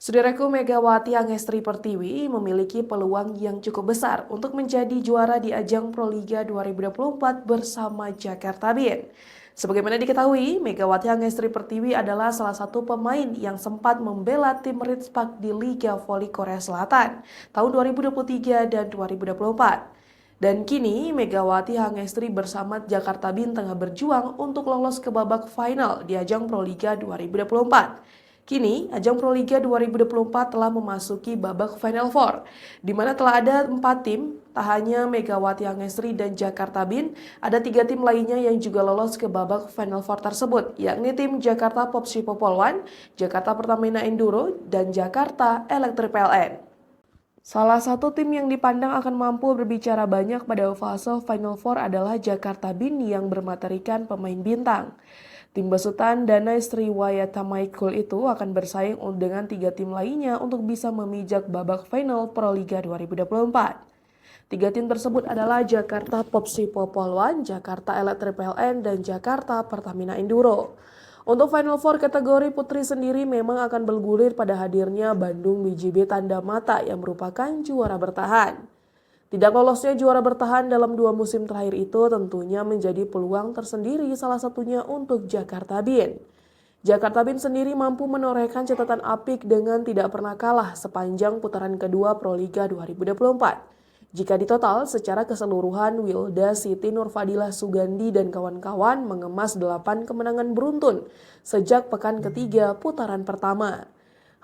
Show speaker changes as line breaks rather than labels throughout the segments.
Saudaraku, Megawati Angestri Pertiwi memiliki peluang yang cukup besar untuk menjadi juara di ajang Proliga 2024 bersama Jakarta Beat. Sebagaimana diketahui, Megawati Angestri Pertiwi adalah salah satu pemain yang sempat membela tim Ritz-Park di Liga Voli Korea Selatan tahun 2023 dan 2024. Dan kini Megawati Angestri bersama Jakarta Beat tengah berjuang untuk lolos ke babak final di ajang Proliga 2024. Kini, ajang Proliga 2024 telah memasuki babak Final Four, di mana telah ada 4 tim, tak hanya Megawati Angestri dan Jakarta Beat, ada 3 tim lainnya yang juga lolos ke babak Final Four tersebut, yakni tim Jakarta Popsi Popolwan, Jakarta Pertamina Enduro, dan Jakarta Electric PLN. Salah satu tim yang dipandang akan mampu berbicara banyak pada fase Final Four adalah Jakarta Beat yang bermaterikan pemain bintang. Tim besutan Danai Sriwayata Maikul itu akan bersaing dengan 3 tim lainnya untuk bisa memijak babak final Proliga 2024. 3 tim tersebut adalah Jakarta Popsi Popolwan, Jakarta Electric PLN, dan Jakarta Pertamina Enduro. Untuk Final Four kategori putri sendiri memang akan bergulir pada hadirnya Bandung BJB Tanda Mata yang merupakan juara bertahan. Tidak lolosnya juara bertahan dalam 2 musim terakhir itu tentunya menjadi peluang tersendiri salah satunya untuk Jakarta Beat. Jakarta Beat sendiri mampu menorehkan catatan apik dengan tidak pernah kalah sepanjang putaran kedua Proliga 2024. Jika ditotal, secara keseluruhan Wilda Siti Nurfadilah Sugandi dan kawan-kawan mengemas 8 kemenangan beruntun sejak pekan ketiga putaran pertama.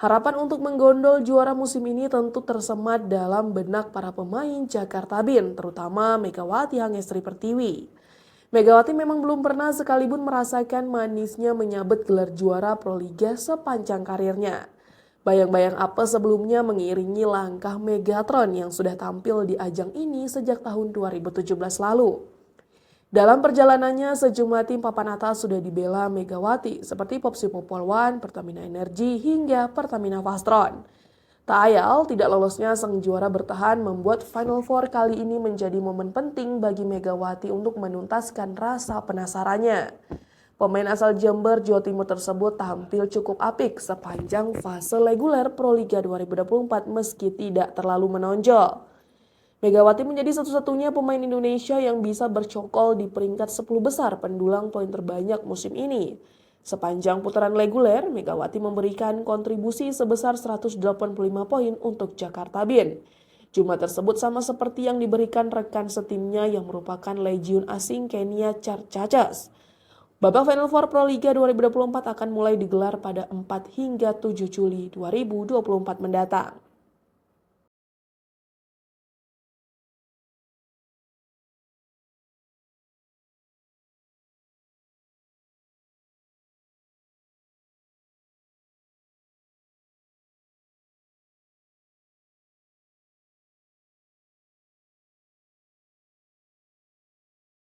Harapan untuk menggondol juara musim ini tentu tersemat dalam benak para pemain Jakarta Beat, terutama Megawati Angestri Pertiwi. Megawati memang belum pernah sekalipun merasakan manisnya menyabet gelar juara Proliga sepanjang karirnya. Bayang-bayang apa sebelumnya mengiringi langkah Megatron yang sudah tampil di ajang ini sejak tahun 2017 lalu. Dalam perjalanannya, sejumlah tim papan atas sudah dibela Megawati seperti Popsi Popolwan, Pertamina Energi, hingga Pertamina Fastron. Tak ayal, tidak lolosnya sang juara bertahan membuat Final Four kali ini menjadi momen penting bagi Megawati untuk menuntaskan rasa penasarannya. Pemain asal Jember, Jawa Timur tersebut tampil cukup apik sepanjang fase reguler Proliga 2024 meski tidak terlalu menonjol. Megawati menjadi satu-satunya pemain Indonesia yang bisa bercokol di peringkat 10 besar pendulang poin terbanyak musim ini. Sepanjang putaran reguler, Megawati memberikan kontribusi sebesar 185 poin untuk Jakarta Beat. Jumlah tersebut sama seperti yang diberikan rekan setimnya yang merupakan legiun asing Kenya Charchachas. Babak Final Four Proliga 2024 akan mulai digelar pada 4 hingga 7 Juli 2024 mendatang.